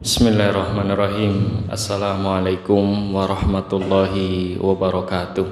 Bismillahirrahmanirrahim. Assalamualaikum warahmatullahi wabarakatuh.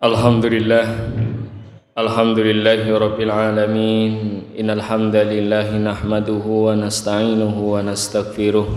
Alhamdulillah. Alhamdulillahi rabbil alamin. Innal hamdalillahi nahmaduhu wa nasta'inuhu wa nastaghfiruh.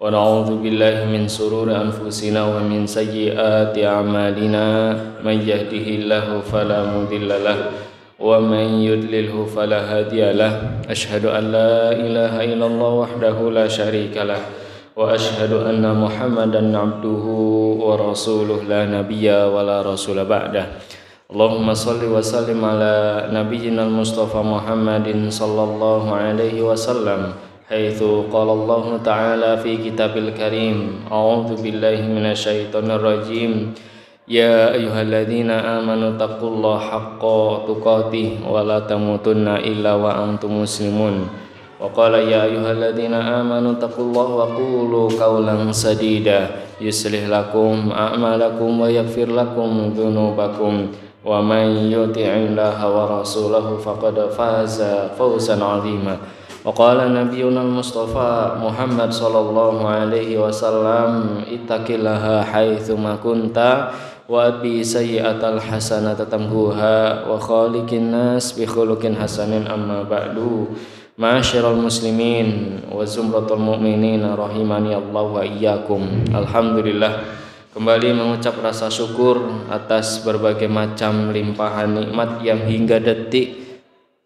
Wa na'udzu billahi min sururi anfusina wa min sayyiati a'malina. May yahdihillahu fala mudhillalah wa man yudlilhu fala hadiyalah. Asyhadu an la ilaha illallah wahdahu la syarikalah wa asyhadu anna Muhammadan abduhu wa rasuluh la nabiyya wa la rasula ba'dah. Allahumma salli wa sallim ala nabiyyina al-Mustafa Muhammadin sallallahu alaihi wasallam haitsu qala Allah ta'ala fi kitabil karim. A'udzu billahi minasyaitonir rajim. Ya ayyuhalladzina amanu taqullaha haqqa tuqatih wa la tamutunna illa wa antum muslimun. Wa qala ya ayyuhalladzina amanu taqullaha wa qulu qawlan sadida yuslih lakum a'malakum wa yaghfir lakum dzunubakum wa man yuti'illaha wa rasulahu faqad faza fawzan 'azima. Wa qala nabiyyuna al-Mustafa Muhammad sallallahu alaihi wasallam ittaqillaha haitsu ma kunta wa bi sayyi'atal hasanata tamhuha wa khaliqin nas bi khuluqin hasanin amma ba'du. Ma'asyiral muslimin wa zumratul mu'minin rahimani Allah wa iyyakum. Alhamdulillah, kembali mengucap rasa syukur atas berbagai macam limpahan nikmat yang hingga detik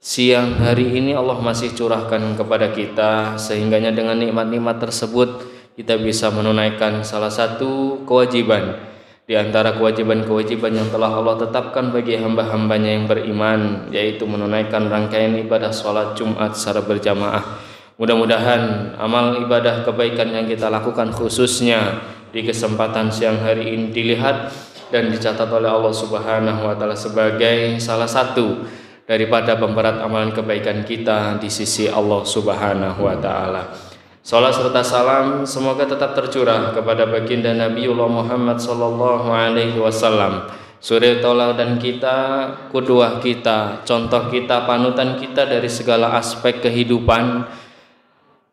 siang hari ini Allah masih curahkan kepada kita, sehingganya dengan nikmat-nikmat tersebut kita bisa menunaikan salah satu kewajiban di antara kewajiban-kewajiban yang telah Allah tetapkan bagi hamba-hambanya yang beriman, yaitu menunaikan rangkaian ibadah sholat Jumat secara berjamaah. Mudah-mudahan amal ibadah kebaikan yang kita lakukan khususnya di kesempatan siang hari ini dilihat dan dicatat oleh Allah Subhanahu wa taala sebagai salah satu daripada pemberat amalan kebaikan kita di sisi Allah Subhanahu wa taala. Salat serta salam semoga tetap tercurah kepada baginda Nabiullah Muhammad sallallahu alaihi wasallam, suri tauladan kita, qudwah kita, contoh kita, panutan kita dari segala aspek kehidupan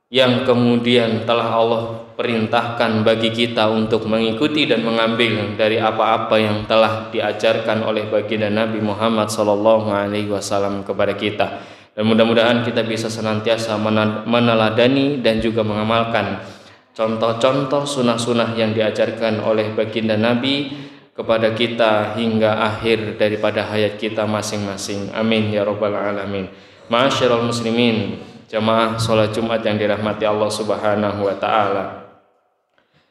yang kemudian telah Allah perintahkan bagi kita untuk mengikuti dan mengambil dari apa-apa yang telah diajarkan oleh baginda Nabi Muhammad sallallahu alaihi wasallam kepada kita. Dan mudah-mudahan kita bisa senantiasa meneladani dan juga mengamalkan contoh-contoh sunnah-sunnah yang diajarkan oleh baginda Nabi kepada kita hingga akhir daripada hayat kita masing-masing. Amin ya rabbal alamin. Ma'asyiral muslimin, jamaah sholat Jumat yang dirahmati Allah Subhanahu wa taala.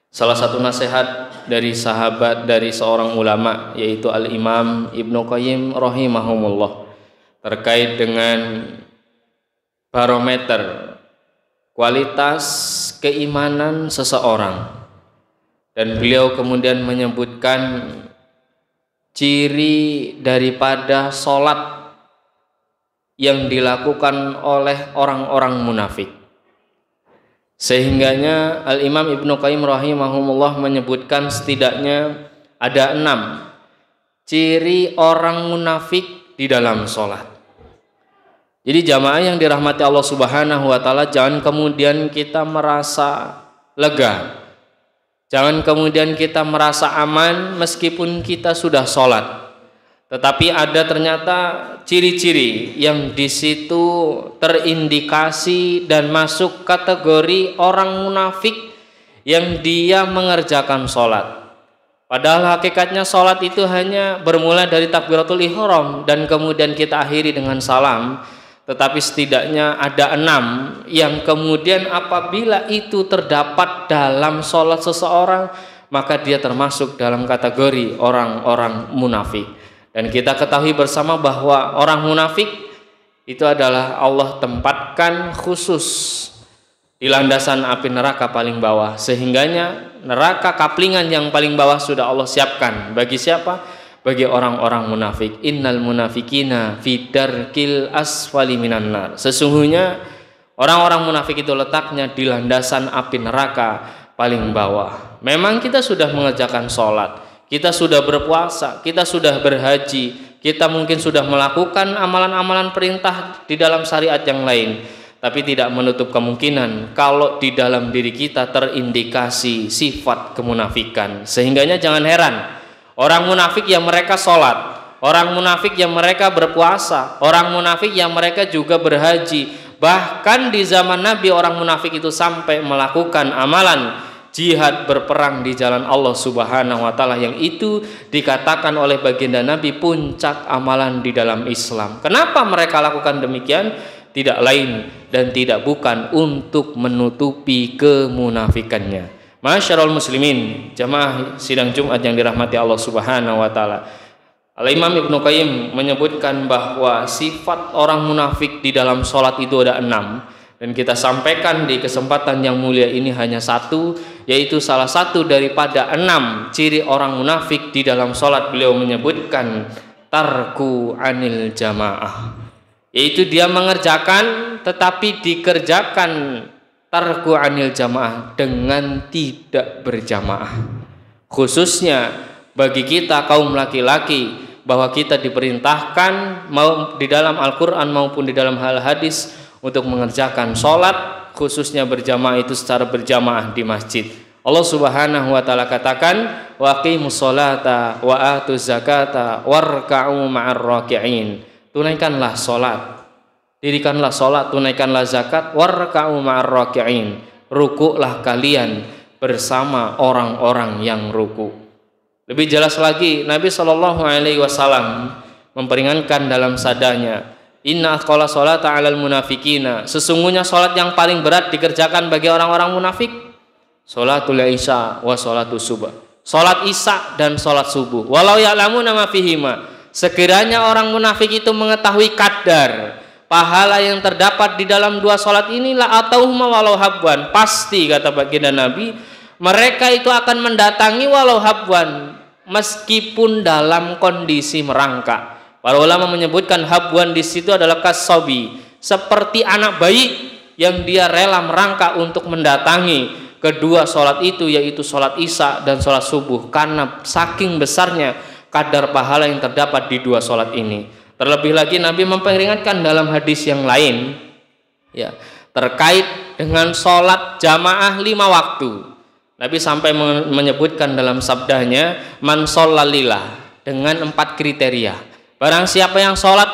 Salah satu nasihat dari sahabat dari seorang ulama yaitu Al-Imam Ibnu Qayyim rahimahumullah terkait dengan barometer kualitas keimanan seseorang, dan beliau kemudian menyebutkan ciri daripada sholat yang dilakukan oleh orang-orang munafik. Sehingganya Al-Imam Ibnu Qayyim rahimahumullah menyebutkan setidaknya ada 6 ciri orang munafik di dalam sholat. Jadi jamaah yang dirahmati Allah Subhanahu wa taala, jangan kemudian kita merasa lega, jangan kemudian kita merasa aman meskipun kita sudah sholat, tetapi ada ternyata ciri-ciri yang di situ terindikasi dan masuk kategori orang munafik yang dia mengerjakan sholat. Padahal hakikatnya sholat itu hanya bermula dari takbiratul ihram dan kemudian kita akhiri dengan salam. Tetapi setidaknya ada 6 yang kemudian apabila itu terdapat dalam sholat seseorang, maka dia termasuk dalam kategori orang-orang munafik. Dan kita ketahui bersama bahwa orang munafik itu adalah Allah tempatkan khusus di landasan api neraka paling bawah, sehingganya neraka kaplingan yang paling bawah sudah Allah siapkan bagi siapa? Bagi orang-orang munafik. Innal munafikina fi darkil asfali minan nar. Sesungguhnya orang-orang munafik itu letaknya di landasan api neraka paling bawah. Memang kita sudah mengerjakan sholat, kita sudah berpuasa, kita sudah berhaji, kita mungkin sudah melakukan amalan-amalan perintah di dalam syariat yang lain, tapi tidak menutup kemungkinan kalau di dalam diri kita terindikasi sifat kemunafikan. Sehingganya jangan heran Orang munafik yang mereka sholat, orang munafik yang mereka berpuasa, orang munafik yang mereka juga berhaji. Bahkan di zaman Nabi orang munafik itu sampai melakukan amalan jihad, berperang di jalan Allah Subhanahu wa taala, yang itu dikatakan oleh baginda Nabi puncak amalan di dalam Islam. Kenapa mereka lakukan demikian? Tidak lain dan tidak bukan untuk menutupi kemunafikannya. Masyarul muslimin, jamaah sidang Jumat yang dirahmati Allah Subhanahu wa taala. Al-Imam Ibnu Qayyim menyebutkan bahwa sifat orang munafik di dalam sholat itu ada 6, dan kita sampaikan di kesempatan yang mulia ini hanya 1, yaitu salah satu daripada 6 ciri orang munafik di dalam sholat. Beliau menyebutkan tarku anil jamaah, yaitu dia mengerjakan tetapi dikerjakan tarku anil jamaah dengan tidak berjamaah. Khususnya bagi kita kaum laki-laki, bahwa kita diperintahkan mau di dalam Al-Quran maupun di dalam hal hadis untuk mengerjakan sholat, khususnya berjamaah itu secara berjamaah di masjid. Allah Subhanahu wa taala katakan, wa aqimus sholata wa atuz zakata warka'u ma'ar raki'in. Tunaikanlah sholat, dirikanlah sholat, tunaikanlah zakat, warka'u ma'ar raki'in. Rukuklah kalian bersama orang-orang yang ruku. Lebih jelas lagi, Nabi Shallallahu Alaihi Wasallam memperingatkan dalam sabdanya, Inna aqalla sholata 'alal munafikina. Sesungguhnya sholat yang paling berat dikerjakan bagi orang-orang munafik, sholatul isya wa sholatus subuh. Sholat isya dan sholat subuh. Walau ya'lamuna ma fihima. Sekiranya orang munafik itu mengetahui kadar pahala yang terdapat di dalam 2 sholat inilah atauhuma walau habwan. Pasti kata baginda Nabi, mereka itu akan mendatangi walau habwan, meskipun dalam kondisi merangkak. Para ulama menyebutkan habwan di situ adalah kasobi, seperti anak bayi yang dia rela merangkak untuk mendatangi kedua sholat itu, yaitu sholat isya dan sholat subuh, karena saking besarnya kadar pahala yang terdapat di 2 sholat ini. Terlebih lagi Nabi memperingatkan dalam hadis yang lain, ya, terkait dengan sholat jamaah 5 waktu. Nabi sampai menyebutkan dalam sabdanya, man shollalillah, dengan 4 kriteria. Barang siapa yang sholat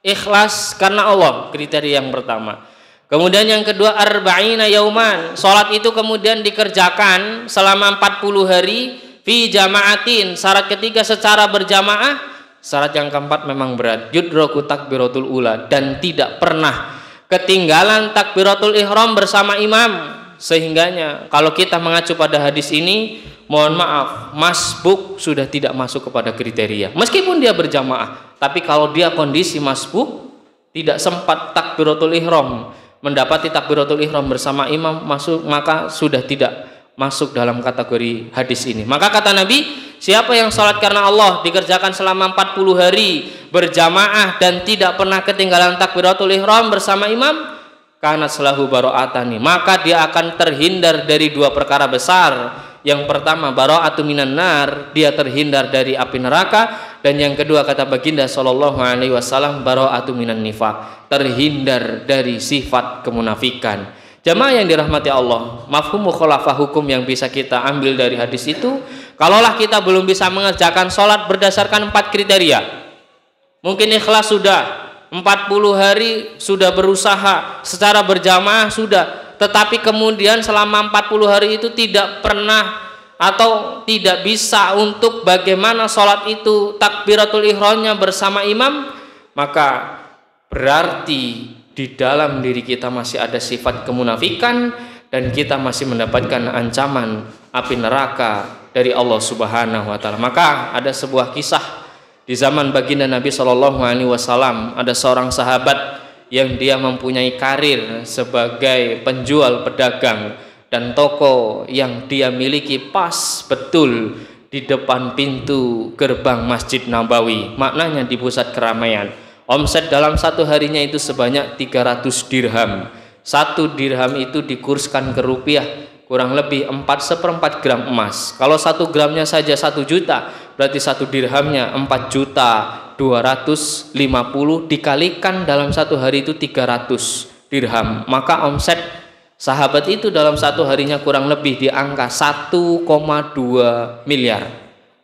ikhlas karena Allah, kriteria yang pertama. Kemudian yang kedua, arba'ina yauman, sholat itu kemudian dikerjakan selama 40 hari, fi jama'atin, syarat ketiga secara berjamaah. Syarat yang keempat memang berat, yudroku takbiratul ula, dan tidak pernah ketinggalan takbiratul ihram bersama imam. Sehingganya kalau kita mengacu pada hadis ini, mohon maaf, masbuk sudah tidak masuk kepada kriteria. Meskipun dia berjamaah, tapi kalau dia kondisi masbuk, tidak sempat takbiratul ihram, mendapati takbiratul ihram bersama imam masuk, maka sudah tidak masuk dalam kategori hadis ini. Maka kata Nabi, siapa yang sholat karena Allah dikerjakan selama 40 hari berjamaah dan tidak pernah ketinggalan takbiratul ihram bersama imam, karena selahu baro'atani, maka dia akan terhindar dari 2 perkara besar. Yang pertama, baro'atu minan nar, dia terhindar dari api neraka. Dan yang kedua, kata baginda Shallallahu Alaihi Wasallam, baro'atu minan nifaq, terhindar dari sifat kemunafikan. Jamaah yang dirahmati Allah, mafhum mukhalafah hukum yang bisa kita ambil dari hadis itu, kalaulah kita belum bisa mengerjakan sholat berdasarkan 4 kriteria, mungkin ikhlas sudah, 40 hari sudah berusaha, secara berjamaah sudah, tetapi kemudian selama 40 hari itu tidak pernah atau tidak bisa untuk bagaimana sholat itu takbiratul ihramnya bersama imam, maka berarti di dalam diri kita masih ada sifat kemunafikan dan kita masih mendapatkan ancaman api neraka dari Allah Subhanahu wa taala. Maka ada sebuah kisah di zaman baginda Nabi Shallallahu Alaihi Wasallam, ada seorang sahabat yang dia mempunyai karir sebagai penjual pedagang, dan toko yang dia miliki pas betul di depan pintu gerbang Masjid Nabawi, maknanya di pusat keramaian. Omset dalam 1 harinya itu sebanyak 300 dirham. 1 dirham itu dikurskan ke rupiah kurang lebih 4/4 gram emas. Kalau 1 gramnya saja 1 juta, berarti 1 dirhamnya 4.250.000, dikalikan dalam 1 hari itu 300 dirham. Maka omset sahabat itu dalam 1 harinya kurang lebih di angka 1,2 miliar.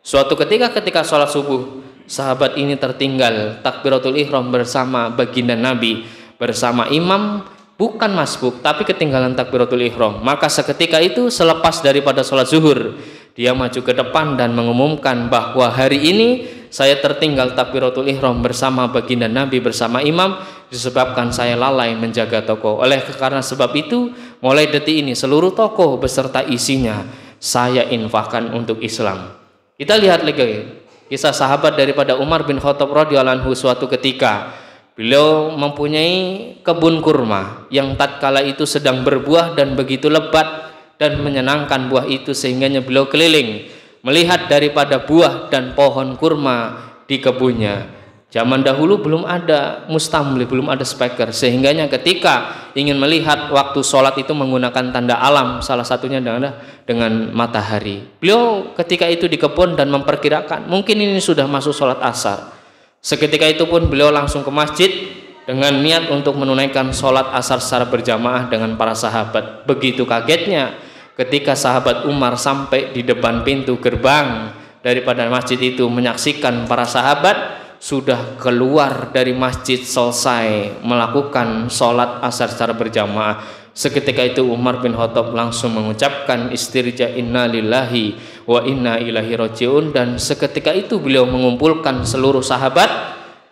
Suatu ketika sholat subuh, sahabat ini tertinggal takbiratul ihram bersama baginda Nabi, bersama imam, bukan masbuk tapi ketinggalan takbiratul ihram. Maka seketika itu selepas daripada sholat zuhur, dia maju ke depan dan mengumumkan bahwa hari ini saya tertinggal takbiratul ihram bersama baginda Nabi, bersama imam, disebabkan saya lalai menjaga toko. Karena sebab itu, mulai detik ini seluruh toko beserta isinya saya infakkan untuk Islam. Kita lihat lagi kisah sahabat daripada Umar bin Khattab radhiyallahu anhu. Suatu ketika beliau mempunyai kebun kurma yang tatkala itu sedang berbuah dan begitu lebat dan menyenangkan buah itu, sehingganya beliau keliling melihat daripada buah dan pohon kurma di kebunnya. Zaman dahulu belum ada mustamli, belum ada speaker, sehingganya ketika ingin melihat waktu sholat itu menggunakan tanda alam, salah satunya dengan matahari. Beliau ketika itu di kebun dan memperkirakan mungkin ini sudah masuk sholat asar. Seketika itu pun beliau langsung ke masjid dengan niat untuk menunaikan sholat asar secara berjamaah dengan para sahabat. Begitu kagetnya ketika sahabat Umar sampai di depan pintu gerbang daripada masjid itu, menyaksikan para sahabat sudah keluar dari masjid selesai melakukan sholat asar secara berjamaah. Seketika itu Umar bin Khattab langsung mengucapkan istirja inna lillahi wa inna ilaihi rajiun, dan seketika itu beliau mengumpulkan seluruh sahabat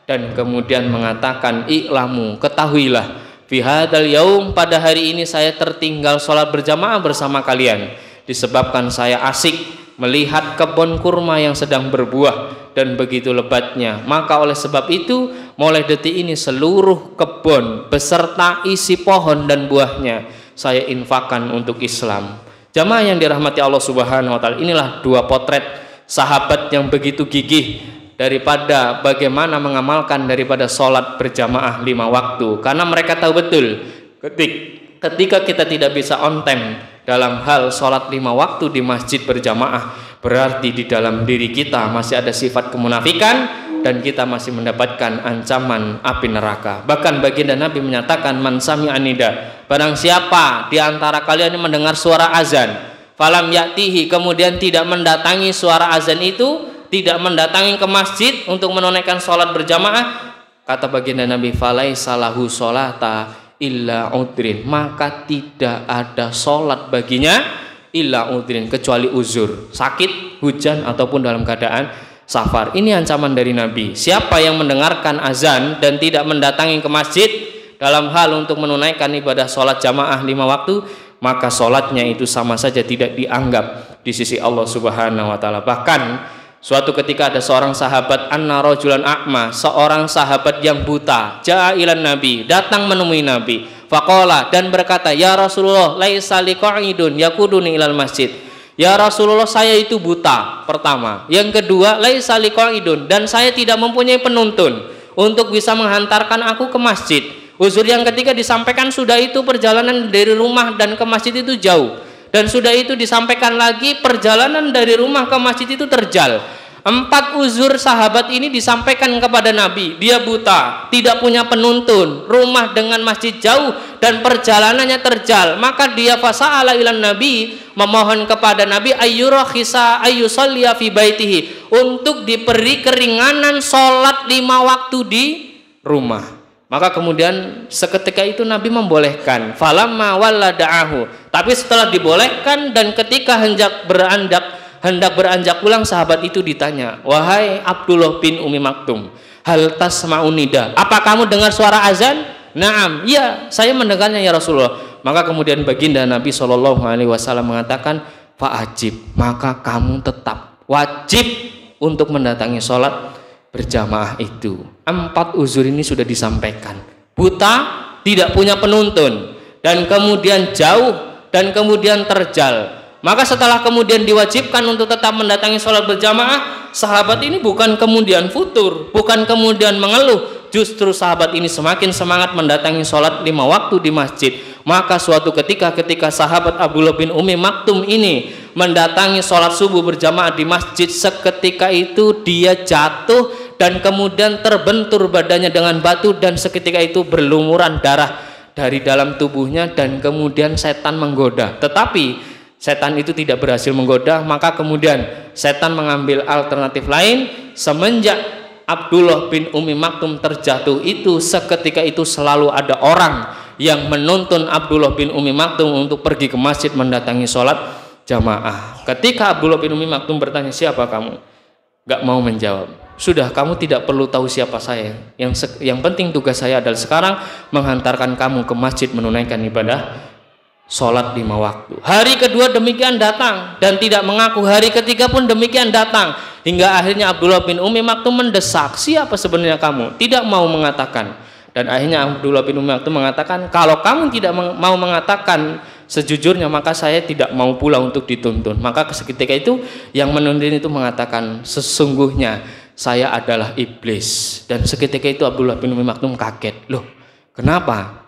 dan kemudian mengatakan, i'lamu, ketahuilah, fi hadzal yaum, pada hari ini saya tertinggal sholat berjamaah bersama kalian disebabkan saya asik melihat kebun kurma yang sedang berbuah dan begitu lebatnya. Maka oleh sebab itu mulai detik ini seluruh kebun beserta isi pohon dan buahnya saya infakkan untuk Islam. Jamaah yang dirahmati Allah Subhanahu wa taala, inilah dua potret sahabat yang begitu gigih daripada bagaimana mengamalkan daripada sholat berjamaah 5 waktu, karena mereka tahu betul ketika kita tidak bisa on time dalam hal sholat 5 waktu di masjid berjamaah, berarti di dalam diri kita masih ada sifat kemunafikan dan kita masih mendapatkan ancaman api neraka. Bahkan baginda Nabi menyatakan, man sami'a nida, barang siapa di antara kalian yang mendengar suara azan, falam ya'tihi, kemudian tidak mendatangi suara azan itu, tidak mendatangi ke masjid untuk menunaikan sholat berjamaah, kata baginda Nabi, falaisa lahu sholata illa udrin, maka tidak ada sholat baginya illa udrin, kecuali uzur, sakit, hujan, ataupun dalam keadaan safar. Ini ancaman dari Nabi. Siapa yang mendengarkan azan dan tidak mendatangi ke masjid dalam hal untuk menunaikan ibadah sholat jamaah 5 waktu, maka sholatnya itu sama saja tidak dianggap di sisi Allah Subhanahu wa taala. Bahkan suatu ketika ada seorang sahabat, anna rajulan a'ma, seorang sahabat yang buta, ja'a ilan Nabi, datang menemui Nabi, faqala, dan berkata, ya Rasulullah, laisa liqa'idun yakuduni ilal masjid. Ya Rasulullah, saya itu buta, pertama. Yang kedua, laisa liqa'idun, dan saya tidak mempunyai penuntun untuk bisa menghantarkan aku ke masjid. Uzur yang ketiga disampaikan, sudah itu perjalanan dari rumah dan ke masjid itu jauh. Dan sudah itu disampaikan lagi perjalanan dari rumah ke masjid itu terjal. 4 uzur sahabat ini disampaikan kepada Nabi. Dia buta, tidak punya penuntun, rumah dengan masjid jauh, dan perjalanannya terjal. Maka dia fasa'ala ilan Nabi, memohon kepada Nabi, ayyurakhisa ayyusalliya fi baitihi, untuk diberi keringanan sholat 5 waktu di rumah. Maka kemudian seketika itu Nabi membolehkan, falamma wallada'ahu, tapi setelah dibolehkan dan ketika hendak beranjak pulang, sahabat itu ditanya, wahai Abdullah bin Umi Maktum, hal tasma'un nida, apa kamu dengar suara azan? Naam, iya, saya mendengarnya ya Rasulullah. Maka kemudian baginda Nabi SAW mengatakan, fa'ajib, maka kamu tetap wajib untuk mendatangi sholat berjamaah itu. 4 uzur ini sudah disampaikan. Buta, tidak punya penuntun, dan kemudian jauh, dan kemudian terjal. Maka setelah kemudian diwajibkan untuk tetap mendatangi sholat berjamaah, sahabat ini bukan kemudian futur, bukan kemudian mengeluh, justru sahabat ini semakin semangat mendatangi sholat 5 waktu di masjid. Maka suatu ketika sahabat Abdullah bin Umi Maktum ini mendatangi sholat subuh berjamaah di masjid, seketika itu dia jatuh dan kemudian terbentur badannya dengan batu, dan seketika itu berlumuran darah dari dalam tubuhnya, dan kemudian setan menggoda. Tetapi setan itu tidak berhasil menggoda, maka kemudian setan mengambil alternatif lain. Semenjak Abdullah bin Ummi Maktum terjatuh itu, seketika itu selalu ada orang yang menuntun Abdullah bin Ummi Maktum untuk pergi ke masjid mendatangi sholat jamaah. Ketika Abdullah bin Ummi Maktum bertanya, siapa kamu? Gak mau menjawab. Sudah, kamu tidak perlu tahu siapa saya. Yang penting tugas saya adalah sekarang menghantarkan kamu ke masjid menunaikan ibadah sholat 5 waktu. Hari kedua demikian datang dan tidak mengaku. Hari ketiga pun demikian datang. Hingga akhirnya Abdullah bin Ummi Maktum mendesak, siapa sebenarnya kamu? Tidak mau mengatakan. Dan akhirnya Abdullah bin Ummi Maktum mengatakan, kalau kamu tidak mau mengatakan sejujurnya, maka saya tidak mau pula untuk dituntun. Maka seketika itu yang menuntun itu mengatakan, sesungguhnya saya adalah iblis. Dan seketika itu Abdullah bin Ummi Maktum kaget. Loh, kenapa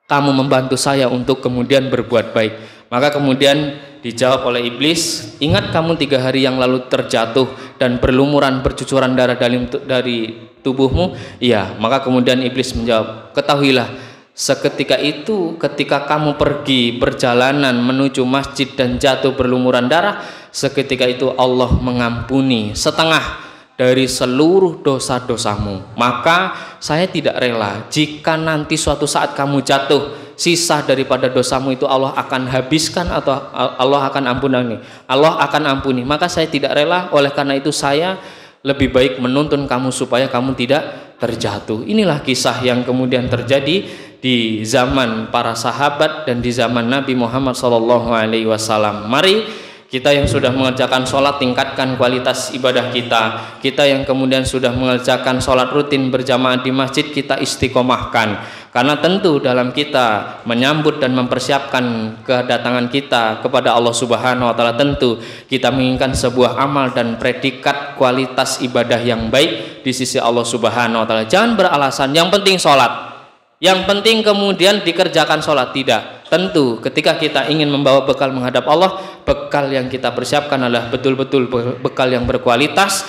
kamu membantu saya untuk kemudian berbuat baik? Maka kemudian dijawab oleh iblis, ingat kamu 3 hari yang lalu terjatuh dan berlumuran bercucuran darah dari tubuhmu? Iya. Maka kemudian iblis menjawab, ketahuilah, seketika itu ketika kamu pergi perjalanan menuju masjid dan jatuh berlumuran darah, seketika itu Allah mengampuni setengah dari seluruh dosa-dosamu. Maka saya tidak rela jika nanti suatu saat kamu jatuh, sisa daripada dosamu itu Allah akan habiskan atau Allah akan ampuni. Allah akan ampuni. Maka saya tidak rela, oleh karena itu saya lebih baik menuntun kamu supaya kamu tidak terjatuh. Inilah kisah yang kemudian terjadi di zaman para sahabat dan di zaman Nabi Muhammad SAW. Mari kita yang sudah mengerjakan sholat tingkatkan kualitas ibadah kita. Kita yang kemudian sudah mengerjakan sholat rutin berjamaah di masjid, kita istiqomahkan. Karena tentu dalam kita menyambut dan mempersiapkan kedatangan kita kepada Allah Subhanahu wa Ta'ala, tentu kita menginginkan sebuah amal dan predikat kualitas ibadah yang baik di sisi Allah Subhanahu wa Ta'ala. Jangan beralasan yang penting sholat, yang penting kemudian dikerjakan sholat. Tidak. Tentu ketika kita ingin membawa bekal menghadap Allah, bekal yang kita persiapkan adalah betul-betul bekal yang berkualitas,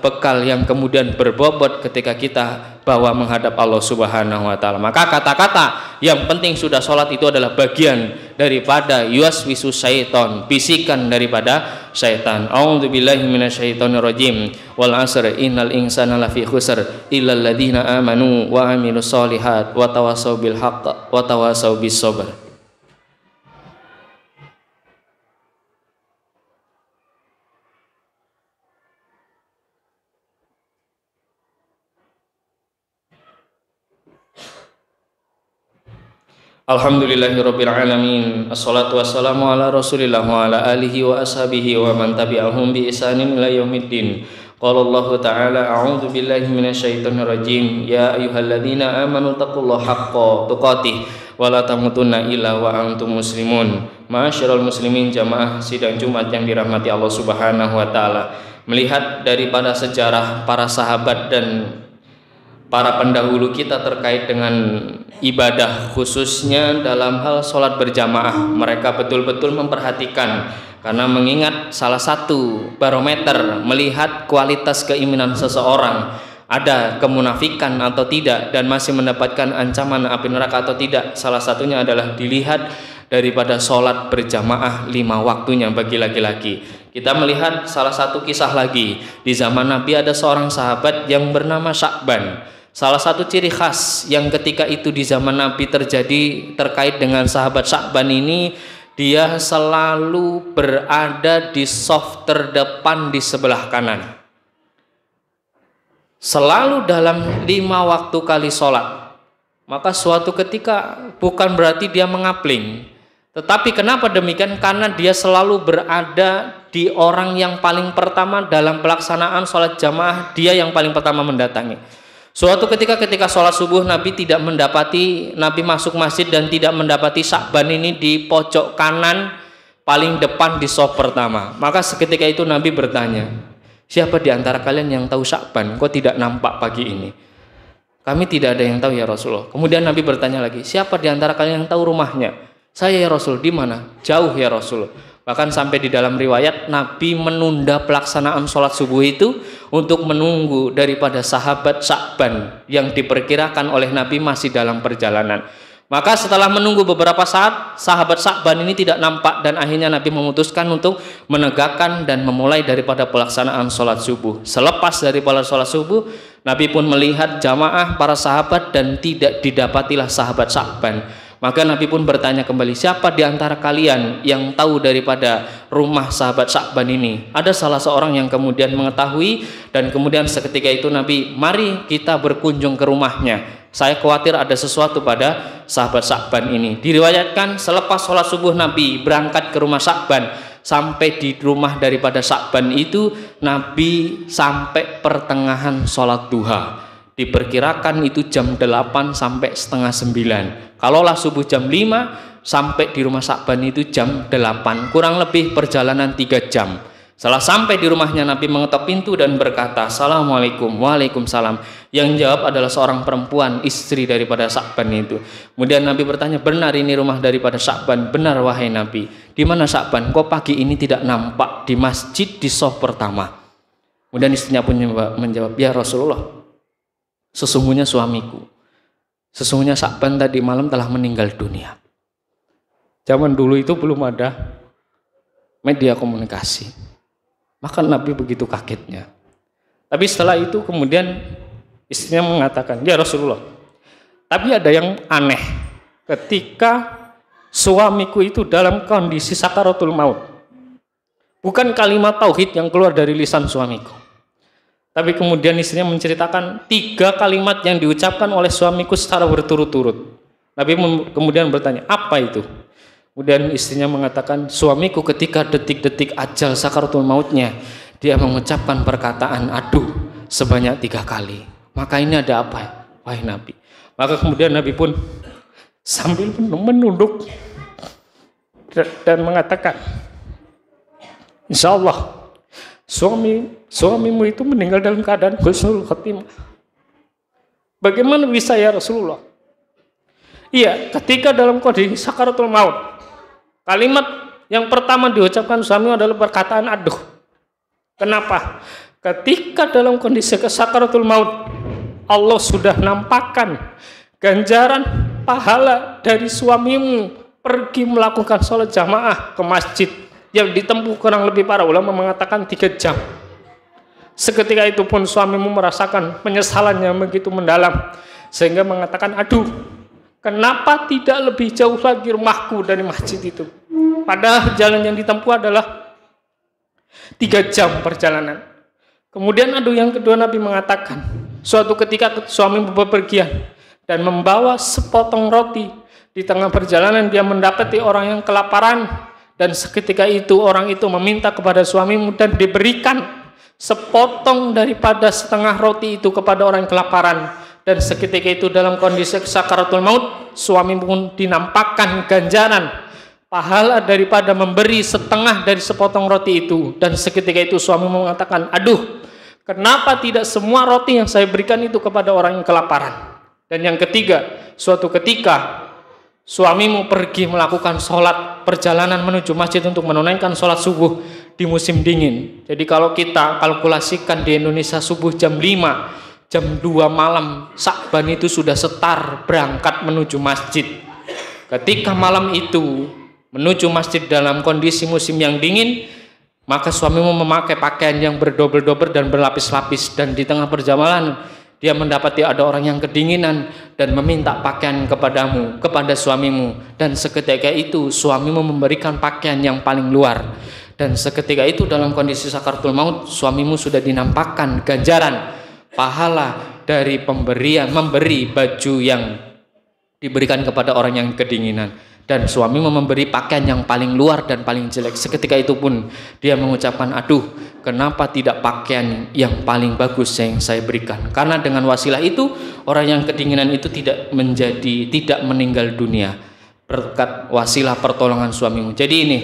bekal yang kemudian berbobot ketika kita bawa menghadap Allah Subhanahu wa Ta'ala. Maka kata-kata yang penting sudah sholat itu adalah bagian daripada yuwaswisu syaiton, bisikan daripada syaitan. A'udzubillahi minasyaitonirrajim. Wal 'asr innal insana lafi khusr illal ladzina amanu wa 'amilus sholihat wa tawassaw bil haqq wa tawassaw bis sabr. Alhamdulillahirabbil alamin. Assalatu wassalamu ala Rasulillah wa ala alihi wa ashabihi wa man tabi'ahum bi ihsanin ila yaumiddin. Qala Allah ta'ala, a'udzu billahi minasyaitonir rajim. Ya ayyuhalladzina amanu taqullaha haqqa tuqatih wa la tamutunna illa wa antum muslimun. Ma'asyiral muslimin, jamaah sidang Jumat yang dirahmati Allah Subhanahu wa Ta'ala. Melihat daripada sejarah para sahabat dan para pendahulu kita terkait dengan ibadah, khususnya dalam hal sholat berjamaah, mereka betul-betul memperhatikan, karena mengingat salah satu barometer melihat kualitas keimanan seseorang, ada kemunafikan atau tidak dan masih mendapatkan ancaman api neraka atau tidak, salah satunya adalah dilihat daripada sholat berjamaah 5 waktunya bagi laki-laki. Kita melihat salah satu kisah lagi, di zaman Nabi ada seorang sahabat yang bernama Sya'ban. Salah satu ciri khas yang ketika itu di zaman Nabi terjadi terkait dengan sahabat Sya'ban ini, dia selalu berada di saf terdepan di sebelah kanan. Selalu dalam 5 waktu kali sholat. Maka suatu ketika bukan berarti dia mengapling, tetapi kenapa demikian? Karena dia selalu berada di orang yang paling pertama dalam pelaksanaan sholat jamaah, dia yang paling pertama mendatangi. Suatu ketika sholat subuh, Nabi masuk masjid dan tidak mendapati Sya'ban ini di pojok kanan paling depan di saf pertama. Maka seketika itu Nabi bertanya, siapa di antara kalian yang tahu Sya'ban? Kok tidak nampak pagi ini? Kami tidak ada yang tahu ya Rasulullah. Kemudian Nabi bertanya lagi, siapa di antara kalian yang tahu rumahnya? Saya ya Rasul. Di mana? Jauh ya Rasul. Bahkan sampai di dalam riwayat Nabi menunda pelaksanaan sholat subuh itu untuk menunggu daripada sahabat Sya'ban yang diperkirakan oleh Nabi masih dalam perjalanan. Maka setelah menunggu beberapa saat, sahabat Sa'ban ini tidak nampak dan akhirnya Nabi memutuskan untuk menegakkan dan memulai daripada pelaksanaan sholat subuh. Selepas daripada sholat subuh, Nabi pun melihat jamaah para sahabat dan tidak didapatilah sahabat Sa'ban. Maka Nabi pun bertanya kembali, siapa di antara kalian yang tahu daripada rumah sahabat Sa'ban ini? Ada salah seorang yang kemudian mengetahui, dan kemudian seketika itu Nabi, mari kita berkunjung ke rumahnya. Saya khawatir ada sesuatu pada sahabat Sa'ban ini. Diriwayatkan selepas sholat subuh Nabi berangkat ke rumah Sa'ban. Sampai di rumah daripada Sa'ban itu Nabi sampai pertengahan sholat duha. Diperkirakan itu jam 8 sampai setengah 9. Kalaulah subuh jam 5, sampai di rumah Sa'ban itu jam 8. Kurang lebih perjalanan 3 jam. Setelah sampai di rumahnya, Nabi mengetok pintu dan berkata, Assalamualaikum. Waalaikumsalam. Yang jawab adalah seorang perempuan, istri daripada Sa'ban itu. Kemudian Nabi bertanya, benar ini rumah daripada Sa'ban? Benar wahai Nabi. Di mana Sa'ban? Kok pagi ini tidak nampak di masjid di shaf pertama? Kemudian istrinya pun menjawab, ya Rasulullah, sesungguhnya suamiku, sesungguhnya Sa'ban tadi malam telah meninggal dunia. Zaman dulu itu belum ada media komunikasi. Maka Nabi begitu kagetnya. Tapi setelah itu kemudian istrinya mengatakan, ya Rasulullah, tapi ada yang aneh. Ketika suamiku itu dalam kondisi sakaratul maut, bukan kalimat tauhid yang keluar dari lisan suamiku, tapi kemudian istrinya menceritakan 3 kalimat yang diucapkan oleh suamiku secara berturut-turut. Nabi kemudian bertanya, apa itu? Kemudian istrinya mengatakan, suamiku ketika detik-detik ajal sakaratul mautnya, dia mengucapkan perkataan aduh sebanyak 3 kali. Maka ini ada apa, wahai Nabi? Maka kemudian Nabi pun sambil menunduk dan mengatakan, insya Allah suamimu itu meninggal dalam keadaan husnul khotimah. Bagaimana bisa ya Rasulullah? Iya, ketika dalam kondisi sakaratul maut, kalimat yang pertama diucapkan suami adalah perkataan aduh. Kenapa? Ketika dalam kondisi sakaratul maut, Allah sudah nampakkan ganjaran pahala dari suamimu pergi melakukan sholat jamaah ke masjid yang ditempuh kurang lebih, para ulama mengatakan 3 jam. Seketika itu pun suamimu merasakan penyesalannya begitu mendalam sehingga mengatakan, aduh, kenapa tidak lebih jauh lagi rumahku dari masjid itu? Padahal jalan yang ditempuh adalah 3 jam perjalanan. Kemudian aduh yang kedua, Nabi mengatakan, suatu ketika suami bepergian dan membawa sepotong roti. Di tengah perjalanan dia mendapati orang yang kelaparan, dan seketika itu orang itu meminta kepada suamimu dan diberikan sepotong daripada setengah roti itu kepada orang yang kelaparan. Dan seketika itu dalam kondisi sakaratul maut, suami pun dinampakkan ganjaran pahala daripada memberi setengah dari sepotong roti itu. Dan seketika itu suami mengatakan, aduh, kenapa tidak semua roti yang saya berikan itu kepada orang yang kelaparan? Dan yang ketiga, suatu ketika suamimu pergi melakukan sholat perjalanan menuju masjid untuk menunaikan sholat subuh di musim dingin. Jadi kalau kita kalkulasikan di Indonesia subuh jam 5, jam 2 malam Sa'ban itu sudah setar berangkat menuju masjid. Ketika malam itu menuju masjid dalam kondisi musim yang dingin, maka suamimu memakai pakaian yang berdobel-dobel dan berlapis-lapis, dan di tengah perjalanan dia mendapati ada orang yang kedinginan dan meminta pakaian kepadamu, kepada suamimu. Dan seketika itu suamimu memberikan pakaian yang paling luar. Dan seketika itu dalam kondisi sakaratul maut, suamimu sudah dinampakkan ganjaran pahala dari memberi baju yang diberikan kepada orang yang kedinginan. Dan suamimu memberi pakaian yang paling luar dan paling jelek. Seketika itu pun dia mengucapkan, aduh, kenapa tidak pakaian yang paling bagus yang saya berikan? Karena dengan wasilah itu orang yang kedinginan itu tidak meninggal dunia berkat wasilah pertolongan suamimu. Jadi ini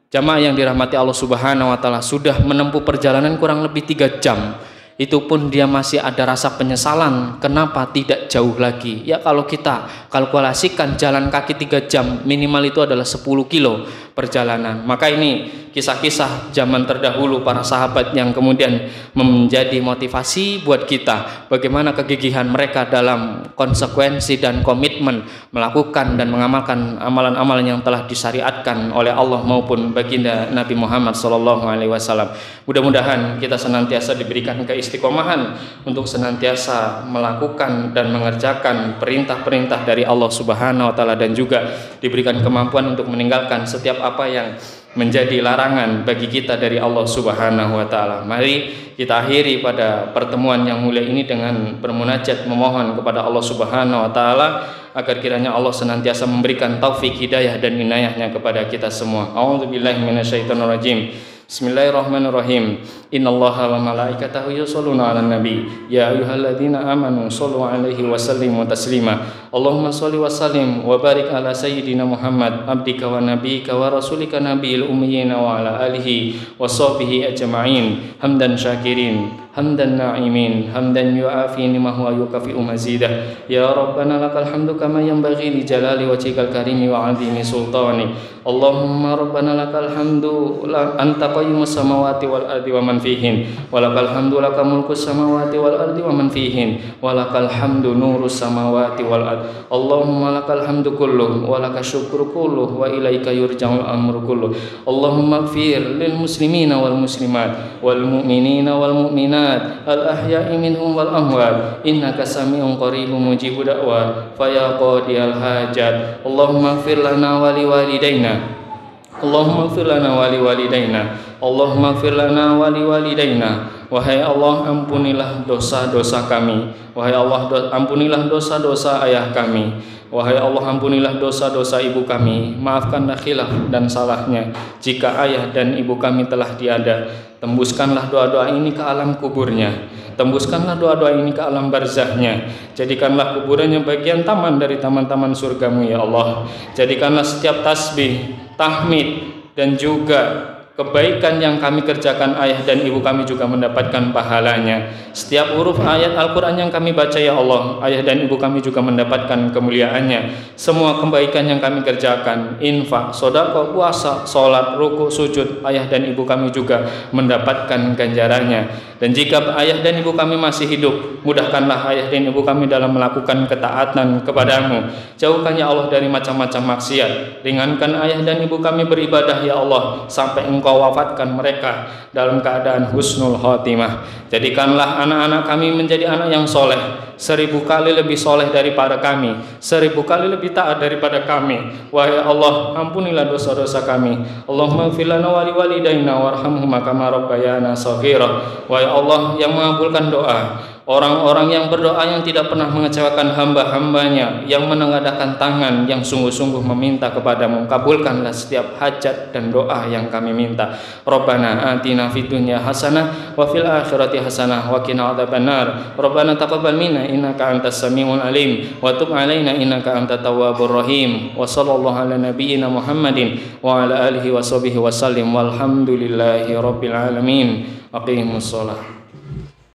jamaah yang dirahmati Allah Subhanahu wa taala, sudah menempuh perjalanan kurang lebih 3 jam. Itu pun dia masih ada rasa penyesalan, kenapa tidak jauh lagi? Ya kalau kita kalkulasikan jalan kaki 3 jam minimal itu adalah 10 kilo, perjalanan. Maka ini kisah-kisah zaman terdahulu para sahabat yang kemudian menjadi motivasi buat kita, bagaimana kegigihan mereka dalam konsekuensi dan komitmen melakukan dan mengamalkan amalan-amalan yang telah disyariatkan oleh Allah maupun baginda Nabi Muhammad SAW. Mudah-mudahan kita senantiasa diberikan keistiqomahan untuk senantiasa melakukan dan mengerjakan perintah-perintah dari Allah Subhanahu wa taala, dan juga diberikan kemampuan untuk meninggalkan setiap apa yang menjadi larangan bagi kita dari Allah Subhanahu wa taala. Mari kita akhiri pada pertemuan yang mulia ini dengan bermunajat memohon kepada Allah Subhanahu wa taala agar kiranya Allah senantiasa memberikan taufik, hidayah dan inayahnya kepada kita semua. A'udzubillahi minasyaitonirrajim. Bismillahirrahmanirrahim. Innallaha wa malaikatahu yusholluna 'alan nabi. Ya ayyuhalladzina amanu shollu 'alaihi wa sallimu taslima. Allahumma sholli wa sallim wa barik ala sayyidina Muhammad abdika wa nabiyyika wa rasulika nabiyil ummiyyin wa ala alihi wa sahbihi ajma'in. Hamdan syakirin, hamdan na'imin, hamdan yu'afi ni'mahu wa yukafi'u mazidah. Ya Rabbana lakal hamdu kama yanbaghi li jalali wajhikal karimi wa 'azimi sultani. Allahumma Rabbana lakal hamdu anta qayyumus samawati wal ardi wa man fihin, wa lakal hamdu laka mulkus samawati wal ardi wa man fihin, wa lakal hamdu nurus samawati wal ardi. Allahumma lakal hamdu kulluh wa lakas syukru kulluh wa ilaika yurja'ul amru kulluh. Allahumma ighfir lil muslimina wal muslimat wal mu'minina wal mu'minat al ahya'i minhum wal amwat innaka sami'un qaribun mujibud da'wat fa ya qadiyal hajat. Allahumma ighfir lana wa li walidaina. Allahumma ighfir lana wa li walidaina. Allahumma ighfir lana wa li walidaina. Wahai Allah, ampunilah dosa-dosa kami. Wahai Allah, ampunilah dosa-dosa ayah kami. Wahai Allah, ampunilah dosa-dosa ibu kami. Maafkanlah khilaf dan salahnya jika ayah dan ibu kami telah tiada. Tembuskanlah doa-doa ini ke alam kuburnya. Tembuskanlah doa-doa ini ke alam barzahnya. Jadikanlah kuburannya bagian taman dari taman-taman surgamu ya Allah. Jadikanlah setiap tasbih, tahmid dan juga kebaikan yang kami kerjakan ayah dan ibu kami juga mendapatkan pahalanya. Setiap huruf ayat Al-Quran yang kami baca ya Allah, ayah dan ibu kami juga mendapatkan kemuliaannya. Semua kebaikan yang kami kerjakan, infak, sedekah, puasa, sholat, ruku, sujud, ayah dan ibu kami juga mendapatkan ganjarannya. Dan jika ayah dan ibu kami masih hidup, mudahkanlah ayah dan ibu kami dalam melakukan ketaatan kepadamu. Jauhkan ya Allah dari macam-macam maksiat. Ringankan ayah dan ibu kami beribadah ya Allah sampai Engkau wafatkan mereka dalam keadaan husnul khotimah. Jadikanlah anak-anak kami menjadi anak yang soleh, 1000 kali lebih soleh daripada kami, 1000 kali lebih taat daripada kami. Wahai Allah, ampunilah dosa-dosa kami. Allahumma ighfir lana wa li walidaina warhamhuma kama rabbayana shaghira. Wahai Allah yang mengabulkan doa, orang-orang yang berdoa yang tidak pernah mengecewakan hamba-hambanya, yang menengadahkan tangan, yang sungguh-sungguh meminta kepadamu, kabulkanlah setiap hajat dan doa yang kami minta. Rabbana atina fid dunya hasanah wa fil akhirati hasanah wa qina adzabannar. Rabbana taqabbal minna innaka antas samiul alim wa tub alaina innaka antat tawwabur rahim. Wa sallallahu ala nabiyyina Muhammadin wa ala alihi wa sahbihi wa sallim walhamdulillahi rabbil alamin. Aqimus shalah.